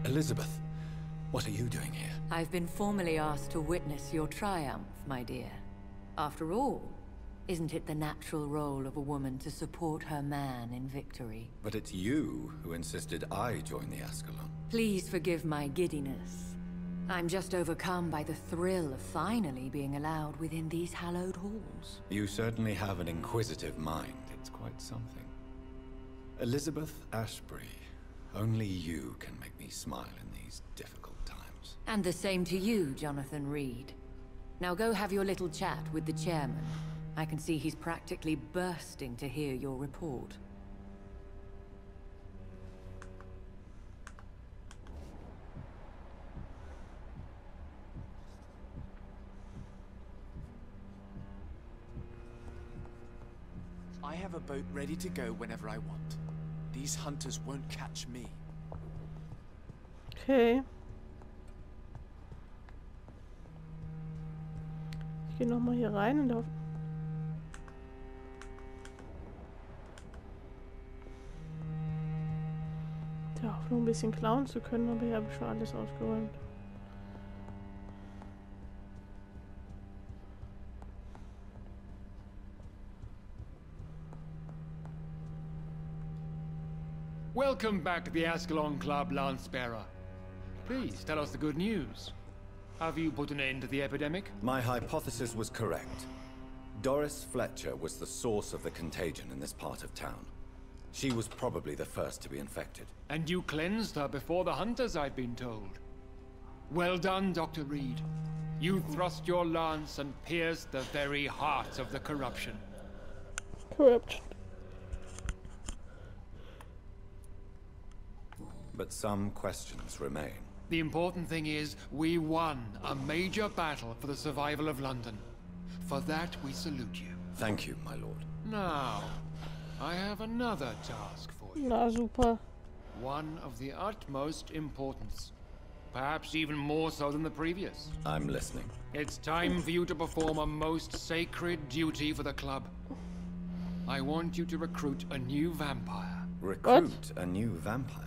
Elizabeth, what are you doing here? I've been formally asked to witness your triumph, my dear. After all, isn't it the natural role of a woman to support her man in victory? But it's you who insisted I join the Ascalon. Please forgive my giddiness. I'm just overcome by the thrill of finally being allowed within these hallowed halls. You certainly have an inquisitive mind. It's quite something. Elizabeth Ashbury, only you can make me smile in these difficult times. And the same to you, Jonathan Reed. Now go have your little chat with the chairman. I can see he's practically bursting to hear your report. I have a boat ready to go whenever I want. These hunters won't catch me. Okay. Ich gehe nochmal hier rein und der Hoffnung, ein bisschen klauen zu können, aber hier habe ich schon alles ausgeräumt. Welcome back to the Ascalon Club, Lance-Bearer. Please, tell us the good news. Have you put an end to the epidemic? My hypothesis was correct. Doris Fletcher was the source of the contagion in this part of town. She was probably the first to be infected. And you cleansed her before the hunters, I've been told. Well done, Dr. Reed. You thrust your lance and pierced the very heart of the corruption. Corruption. But some questions remain. The important thing is, we won a major battle for the survival of London. For that, we salute you. Thank you, my lord. Now, I have another task for you. Na super. One of the utmost importance. Perhaps even more so than the previous. I'm listening. It's time for you to perform a most sacred duty for the club. I want you to recruit a new vampire. Recruit a new vampire?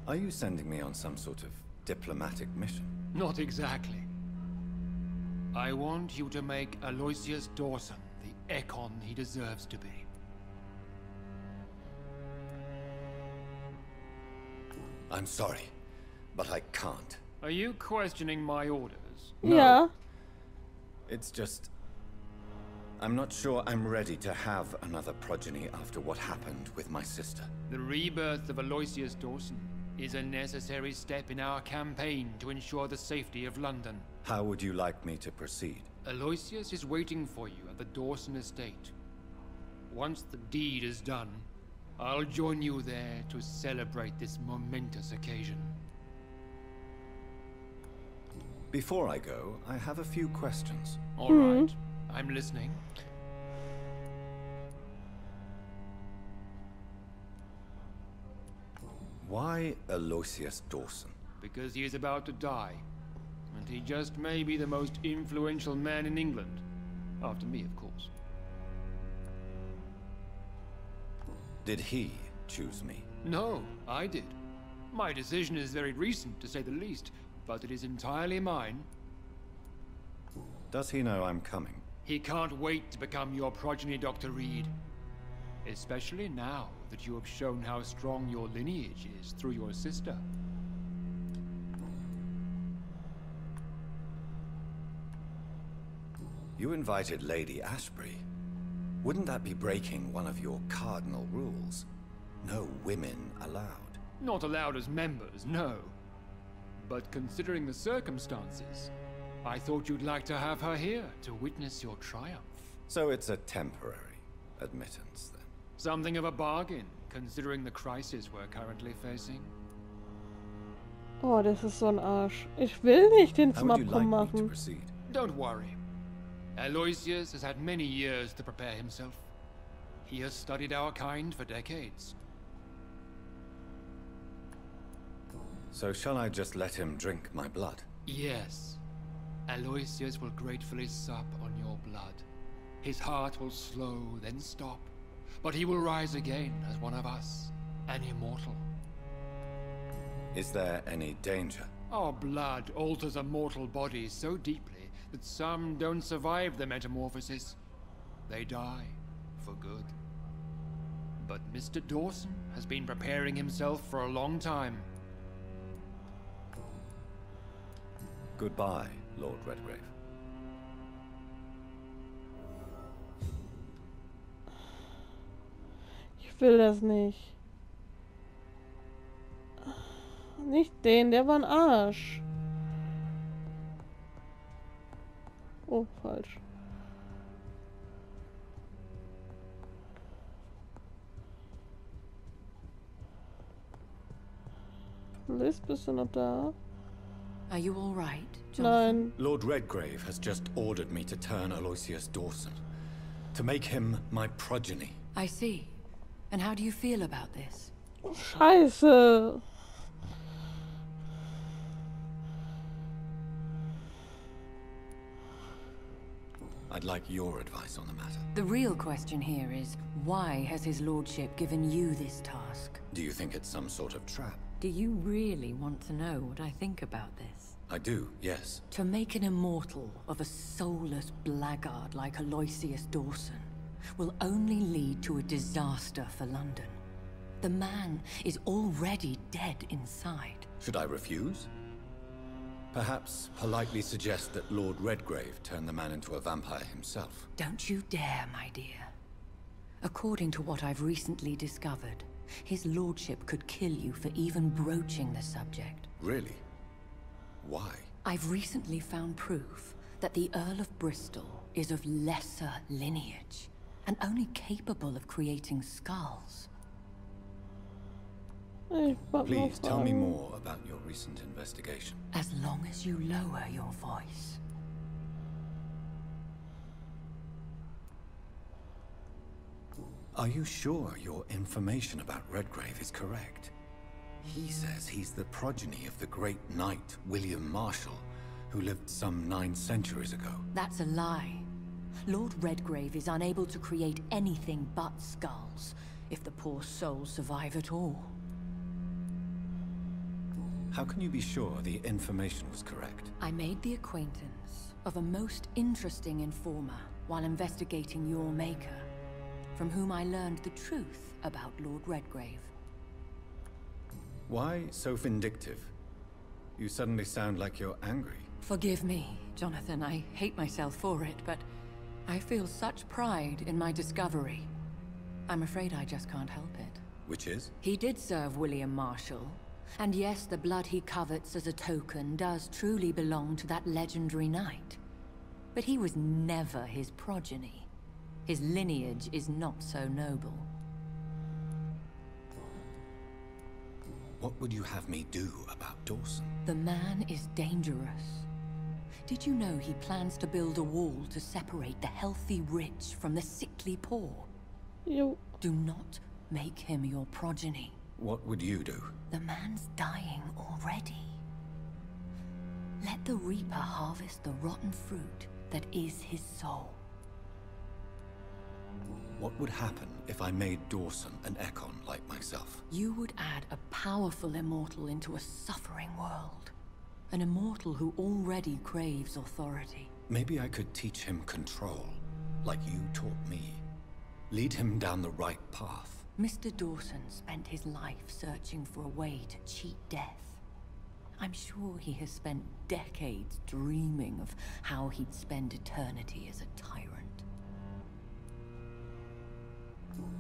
Are you sending me on some sort of diplomatic mission? Not exactly. I want you to make Aloysius Dawson the Ekon he deserves to be. I'm sorry, but I can't. Are you questioning my orders? No. Ja. It's just... I'm not sure I'm ready to have another progeny after what happened with my sister. The rebirth of Aloysius Dawson is a necessary step in our campaign to ensure the safety of London. How would you like me to proceed? Aloysius is waiting for you at the Dawson estate. Once the deed is done, I'll join you there to celebrate this momentous occasion. Before I go, I have a few questions. All right, I'm listening. Why Aloysius Dawson? Because he is about to die. And he just may be the most influential man in England. After me, of course. Did he choose me? No, I did. My decision is very recent, to say the least, but it is entirely mine. Does he know I'm coming? He can't wait to become your progeny, Dr. Reed. Especially now that you have shown how strong your lineage is through your sister. You invited Lady Ashbury. Wouldn't that be breaking one of your cardinal rules? No women allowed. Not allowed as members, no. But considering the circumstances, I thought you'd like to have her here to witness your triumph. So it's a temporary admittance, then? Something of a bargain, considering the crisis we're currently facing. Oh, das ist so ein Arsch. Ich will nicht den How zum would you like Abkommen me to machen. proceed? Don't worry. Aloysius has had many years to prepare himself. He has studied our kind for decades. So shall I just let him drink my blood? Yes. Aloysius will gratefully sup on your blood. His heart will slow, then stop. But he will rise again as one of us, an immortal. Is there any danger? Our blood alters a mortal body so deeply that some don't survive the metamorphosis. They die for good. But Mr. Dawson has been preparing himself for a long time. Goodbye, Lord Redgrave. Ich will das nicht. Nicht den, der war ein Arsch. Oh, falsch. Liz, bist du noch da? Are you all right, Jonathan? Nein. Lord Redgrave has just ordered me to turn Aloysius Dawson, to make him my progeny. I see. And how do you feel about this? Scheiße. I'd like your advice on the matter. The real question here is, why has his lordship given you this task? Do you think it's some sort of trap? Do you really want to know what I think about this? I do, yes. To make an immortal of a soulless blackguard like Aloysius Dawson will only lead to a disaster for London. The man is already dead inside. Should I refuse? Perhaps politely suggest that Lord Redgrave turn the man into a vampire himself. Don't you dare, my dear. According to what I've recently discovered, his lordship could kill you for even broaching the subject. Really? Why? I've recently found proof that the Earl of Bristol is of lesser lineage and only capable of creating skulls. Please tell me more about your recent investigation. As long as you lower your voice. Are you sure your information about Redgrave is correct? He says he's the progeny of the great knight William Marshall, who lived some 9 centuries ago. That's a lie. Lord Redgrave is unable to create anything but skulls, if the poor souls survive at all. How can you be sure the information was correct? I made the acquaintance of a most interesting informer while investigating your maker, from whom I learned the truth about Lord Redgrave. Why so vindictive? You suddenly sound like you're angry. Forgive me, Jonathan. I hate myself for it, but I feel such pride in my discovery. I'm afraid I just can't help it. Which is? He did serve William Marshall. And yes, the blood he covets as a token does truly belong to that legendary knight. But he was never his progeny. His lineage is not so noble. What would you have me do about Dawson? The man is dangerous. Did you know he plans to build a wall to separate the healthy rich from the sickly poor? Jo. Do not make him your progeny. What would you do? The man's dying already. Let the Reaper harvest the rotten fruit that is his soul. What would happen if I made Dawson an Ekon like myself? You would add a powerful immortal into a suffering world. An immortal who already craves authority. Maybe I could teach him control, like you taught me. Lead him down the right path. Mr. Dawson spent his life searching for a way to cheat death. I'm sure he has spent decades dreaming of how he'd spend eternity as a tyrant.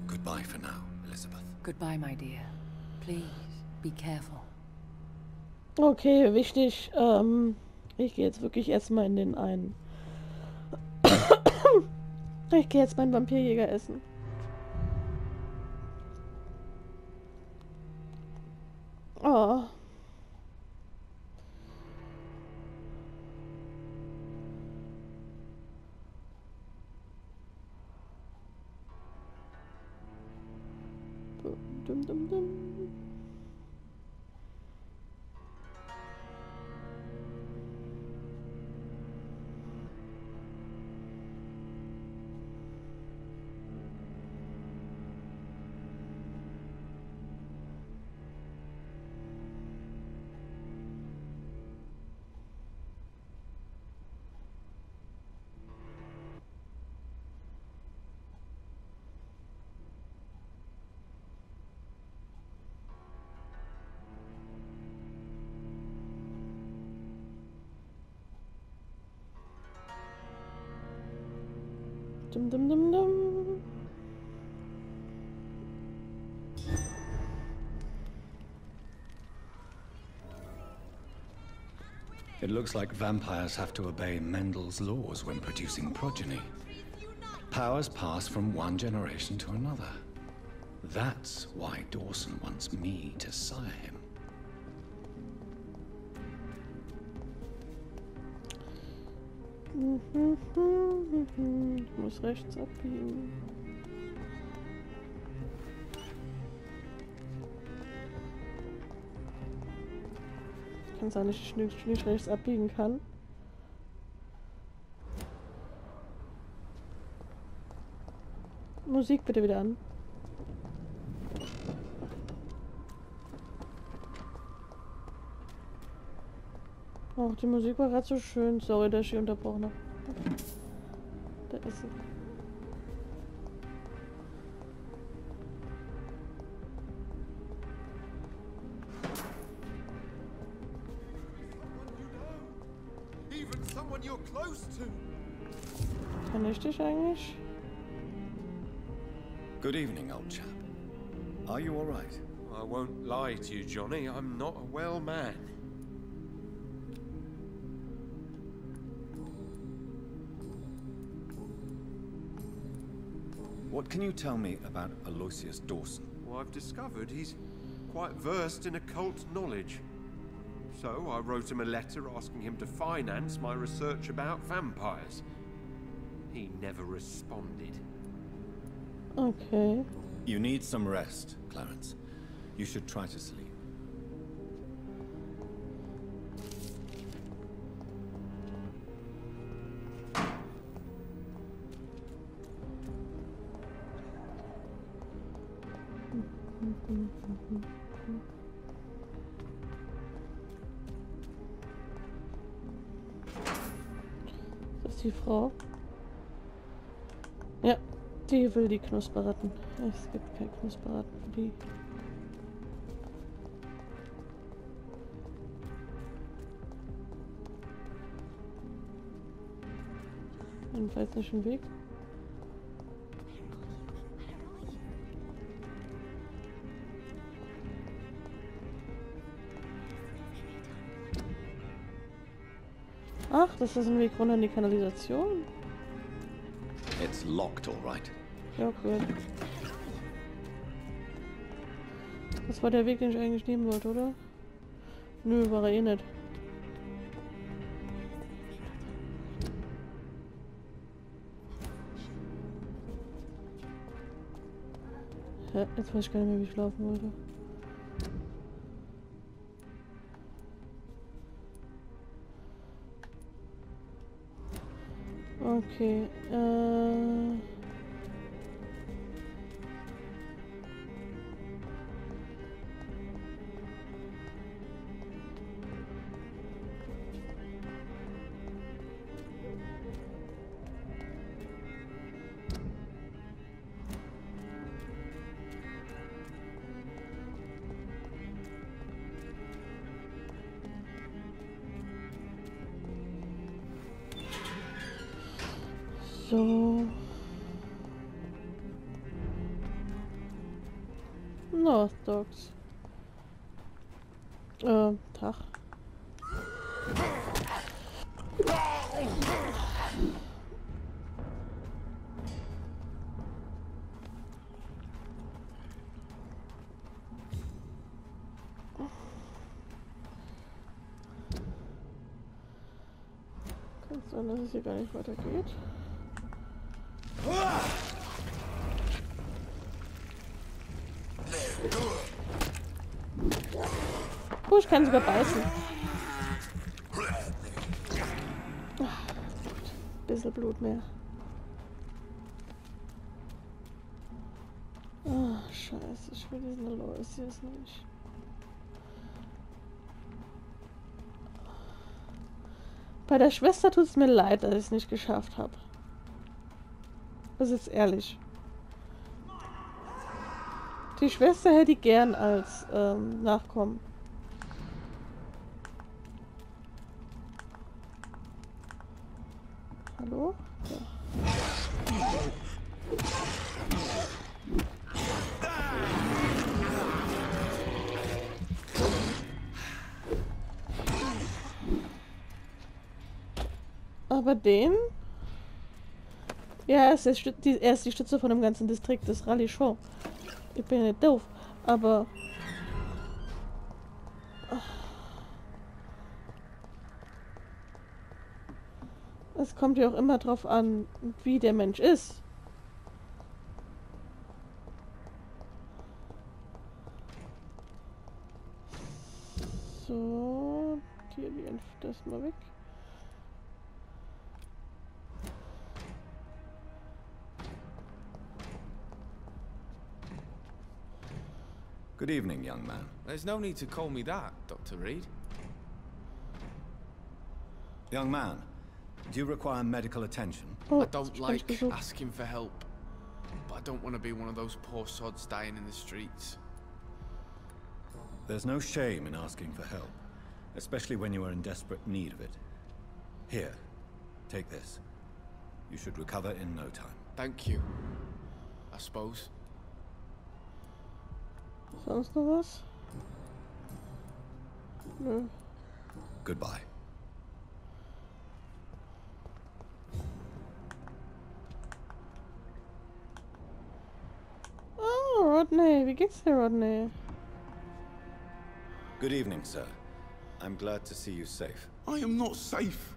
Goodbye for now, Elizabeth. Goodbye, my dear. Please, be careful. Okay, wichtig. Ich gehe jetzt wirklich erstmal in den einen. Ich gehe jetzt meinen Vampirjäger essen. Oh. Dum, dum, dum. Dum, dum, dum, dum. It looks like vampires have to obey Mendel's laws when producing progeny. Powers pass from one generation to another. That's why Dawson wants me to sire him. Ich muss rechts abbiegen. Ich kann sagen, dass ich nicht rechts abbiegen kann. Musik bitte wieder an. Ach, die Musik war gerade so schön. Sorry, dass ich sie unterbrochen habe. Da ist sie. Kann ich dich eigentlich? Good evening, old chap. Are you all right? I won't lie to you, Johnny. I'm not a well man. What can you tell me about Aloysius Dawson? Well, I've discovered he's quite versed in occult knowledge. So I wrote him a letter asking him to finance my research about vampires. He never responded. Okay. You need some rest, Clarence. You should try to sleep. Das ist die Frau. Ja, die will die Knusperratten. Es gibt kein Knusperratten für die. Jedenfalls nicht im Weg. Ach, das ist ein Weg runter in die Kanalisation. It's locked, all right. Ja, gut. Das war der Weg, den ich eigentlich nehmen wollte, oder? Nö, war er eh nicht. Hä? Jetzt weiß ich gar nicht mehr, wie ich laufen wollte. Okay, so. North Dogs. Tag. Kann sein, dass es hier gar nicht weitergeht. Oh, ich kann sogar beißen. Bisschen Blut mehr. Oh, scheiße, ich will diesen Aloysius nicht. Bei der Schwester tut es mir leid, dass ich es nicht geschafft habe. Das ist jetzt ehrlich. Die Schwester hätte ich gern als Nachkommen. Hallo? Ja. Aber den? Ja, er ist die Stütze von dem ganzen Distrikt, das Rallye Show. Ich bin ja nicht doof, aber... Es kommt ja auch immer drauf an, wie der Mensch ist. So, hier das mal weg. Good evening, young man. There's no need to call me that, Dr. Reed. Young man, do you require medical attention? Oh, I don't like asking for help, but I don't want to be one of those poor sods dying in the streets. There's no shame in asking for help, especially when you are in desperate need of it. Here, take this. You should recover in no time. Thank you, I suppose. Sonst noch was? Nö. Goodbye. Oh, Rodney. Wie geht's dir, Rodney? Good evening, sir. I'm glad to see you safe. I am not safe.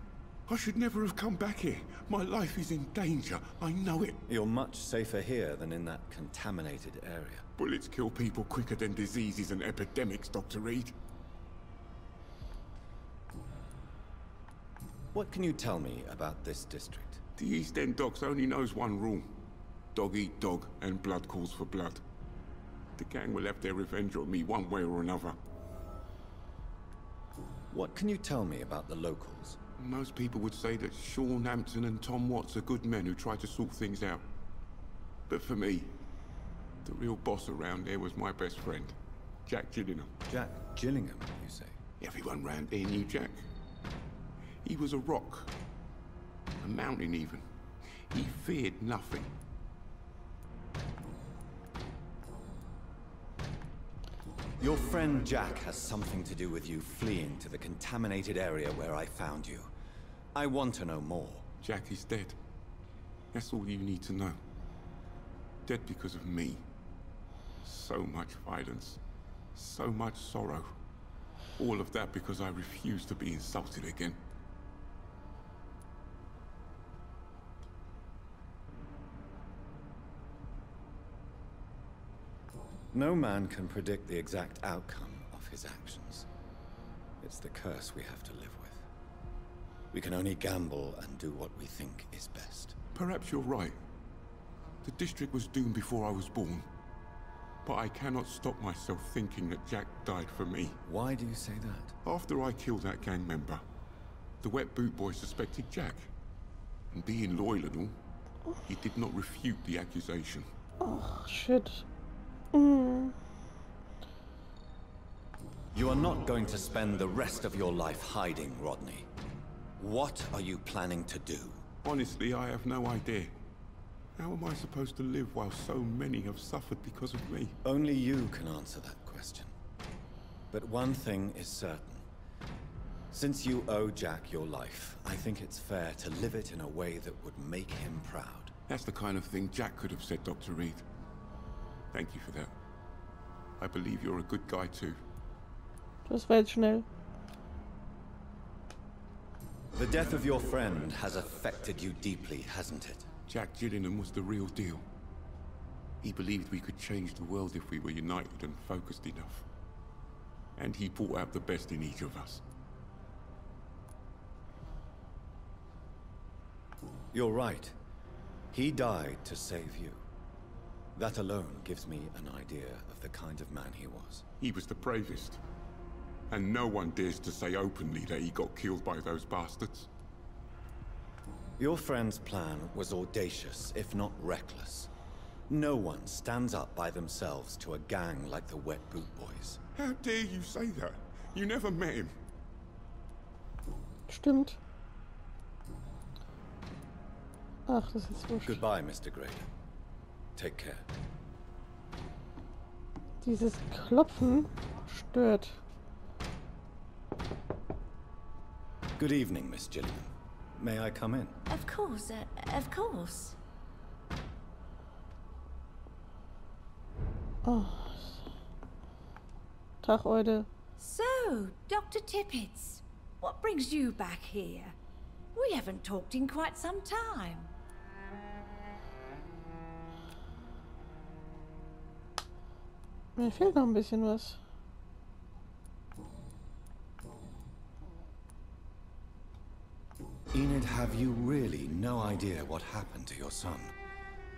I should never have come back here. My life is in danger. I know it. You're much safer here than in that contaminated area. Bullets kill people quicker than diseases and epidemics, Dr. Reed. What can you tell me about this district? The East End Docks only knows one rule. Dog eat dog, and blood calls for blood. The gang will have their revenge on me one way or another. What can you tell me about the locals? Most people would say that Sean Hampton and Tom Watts are good men who try to sort things out. But for me, the real boss around there was my best friend, Jack Gillingham. Jack Gillingham, you say? Everyone round there knew Jack. He was a rock. A mountain even. He feared nothing. Your friend Jack has something to do with you fleeing to the contaminated area where I found you. I want to know more. Jack is dead. That's all you need to know. Dead because of me. So much violence. So much sorrow. All of that because I refused to be insulted again. No man can predict the exact outcome of his actions. It's the curse we have to live with. We can only gamble and do what we think is best. Perhaps you're right. The district was doomed before I was born. But I cannot stop myself thinking that Jack died for me. Why do you say that? After I killed that gang member, the Wet Boot Boy suspected Jack. And being loyal and all, he did not refute the accusation. Oh, shit. You are not going to spend the rest of your life hiding, Rodney. What are you planning to do? Honestly, I have no idea. How am I supposed to live while so many have suffered because of me? Only you can answer that question. But one thing is certain. Since you owe Jack your life, I think it's fair to live it in a way that would make him proud. That's the kind of thing Jack could have said, Dr. Reed. Thank you for that. I believe you're a good guy too. Das war jetzt schnell. The death of your friend has affected you deeply, hasn't it? Jack Gillingham was the real deal. He believed we could change the world if we were united and focused enough. And he brought out the best in each of us. You're right. He died to save you. That alone gives me an idea of the kind of man he was. He was the bravest. And no one dares to say openly that he got killed by those bastards. Your friend's plan was audacious, if not reckless. No one stands up by themselves to a gang like the Wet Boot Boys. How dare you say that? You never met him. Stimmt. Ach, das ist wurscht. Goodbye, Mr. Grader. Take care. Dieses Klopfen stört. Good evening, Miss Gillingham. May I come in? Of course, of course. Oh. Tag, Eude. So, Dr. Tippets, what brings you back here? We haven't talked in quite some time. Mir fehlt noch ein bisschen was. Enid, have you really no idea what happened to your son?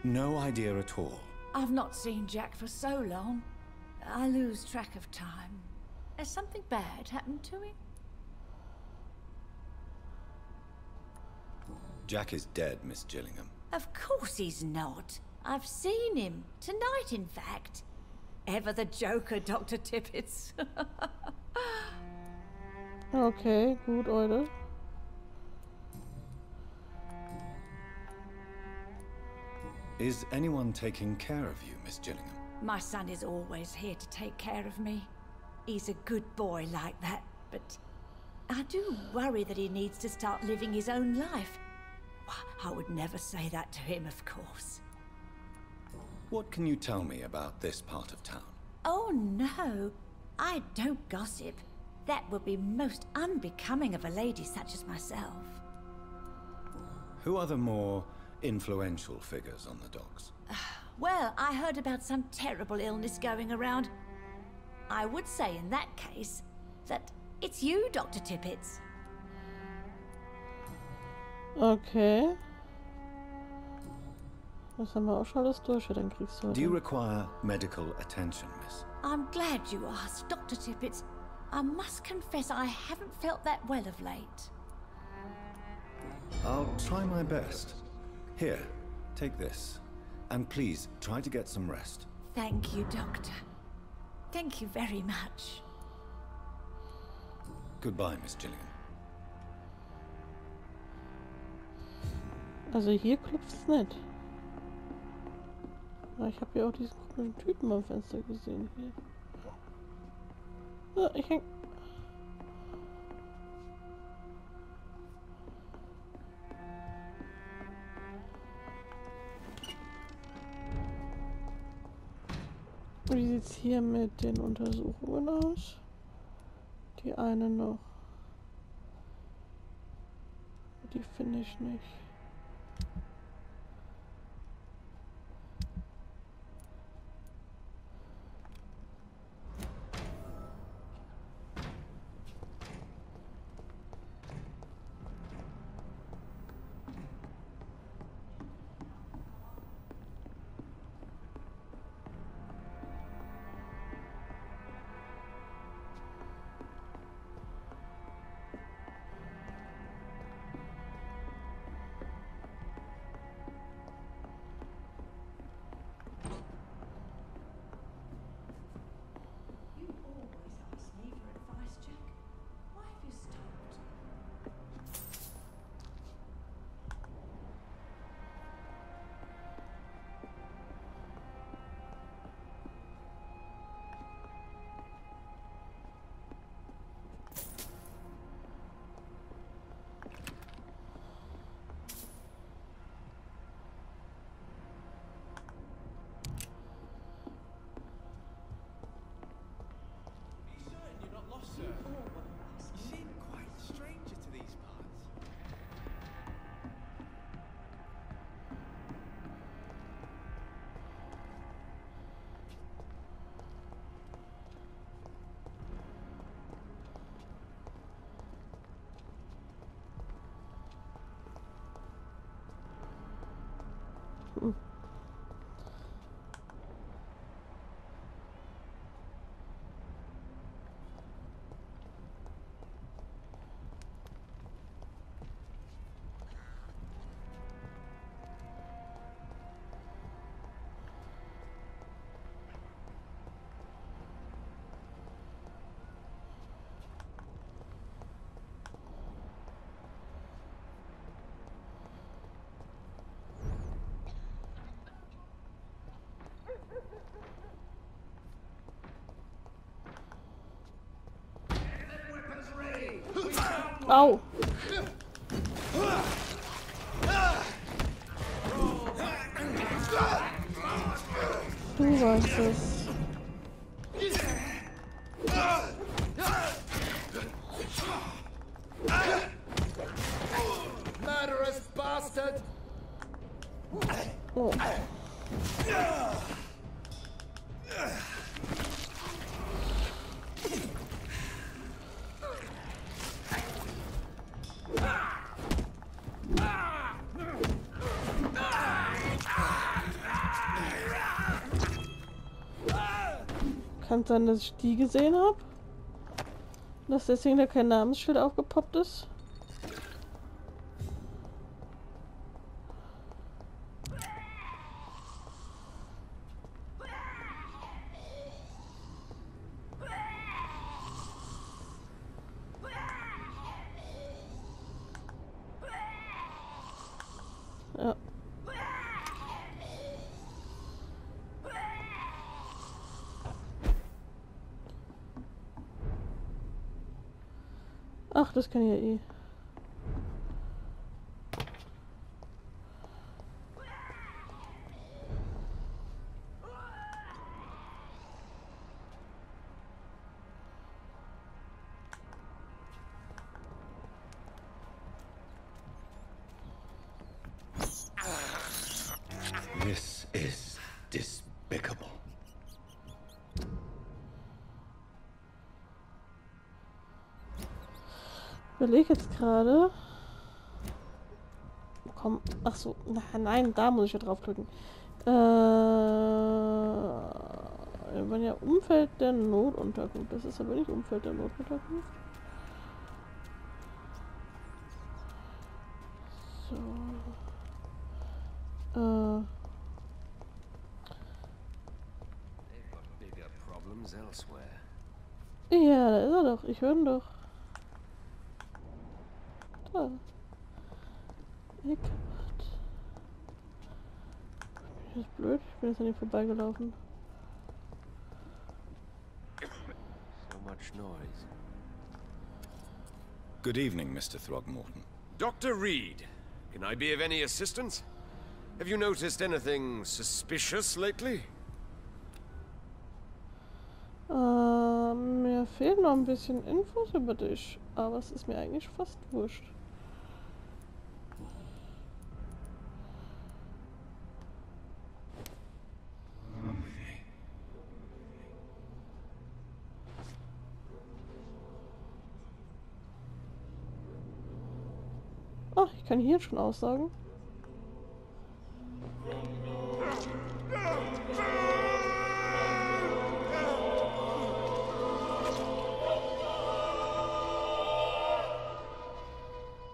No idea at all? I've not seen Jack for so long. I lose track of time. Has something bad happened to him? Jack is dead, Miss Gillingham. Of course he's not. I've seen him. Tonight, in fact. Ever the joker, Dr. Tippets. Okay, gut, Eude. Is anyone taking care of you, Miss Gillingham? My son is always here to take care of me. He's a good boy like that, but I do worry that he needs to start living his own life. I would never say that to him, of course. What can you tell me about this part of town? Oh no, I don't gossip. That would be most unbecoming of a lady such as myself. Who are the more influential figures on the docks? Well, I heard about some terrible illness going around. I would say in that case that it's you, Dr. Tippets. Okay. Das haben wir auch schon alles durch, dann kriegst du. Do you require medical attention, miss? I'm glad you asked, Dr. Tippets. I must confess I haven't felt that well of late. I'll try my best. Here, take this. And please, try to get some rest. Thank you, Doctor. Thank you very much. Goodbye, Miss Gillingham. Also hier klopft's nicht. Aber ich habe ja auch diesen komischen Typen am Fenster gesehen hier. Ja, ich häng. Wie sieht's hier mit den Untersuchungen aus? Die eine noch. Die finde ich nicht. Au! Du warst es. Murderous bastard! Oh. Kann sein, dass ich die gesehen habe? Dass deswegen da kein Namensschild aufgepoppt ist? Ja. Ach, das kann ich ja eh. This is despicable. Ich überlege jetzt gerade. Komm, ach so, nein, da muss ich ja draufdrücken. Wir waren ja Umfeld der Notunterkunft. Das ist aber nicht Umfeld der Notunterkunft. So. Ja, da ist er doch. Ich höre ihn doch. Da. Eckart. Das ist blöd. Ich bin jetzt an ihm vorbeigelaufen. So much noise. Good evening, Mr. Throgmorton. Dr. Reed, can I be of any assistance? Have you noticed anything suspicious lately? Mir fehlen noch ein bisschen Infos über dich, aber es ist mir eigentlich fast wurscht. Ach, ich kann hier schon aussagen.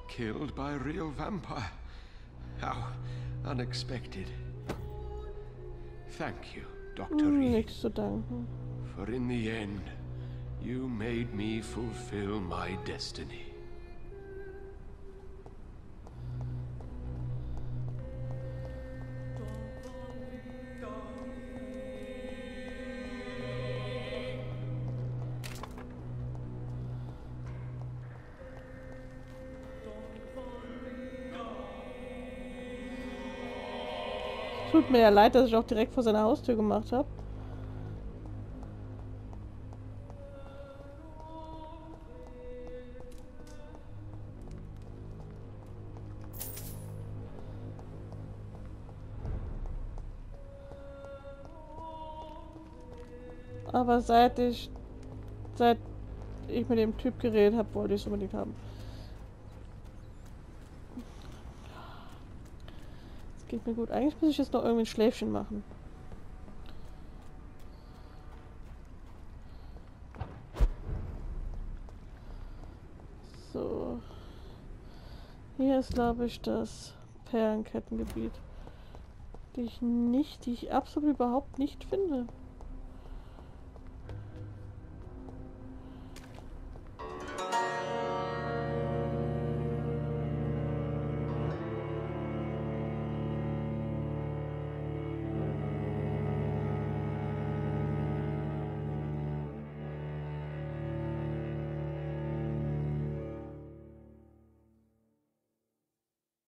Killed by a real vampire. How unexpected. Thank you, Dr. Reed. Nichts zu danken. For in the end, you made me fulfill my destiny. Tut mir ja leid, dass ich auch direkt vor seiner Haustür gemacht habe. Aber seit ich mit dem Typ geredet habe, wollte ich es unbedingt haben. Geht mir gut. Eigentlich muss ich jetzt noch irgendwie ein Schläfchen machen. So. Hier ist, glaube ich, das Perlenkettengebiet. Die ich absolut überhaupt nicht finde.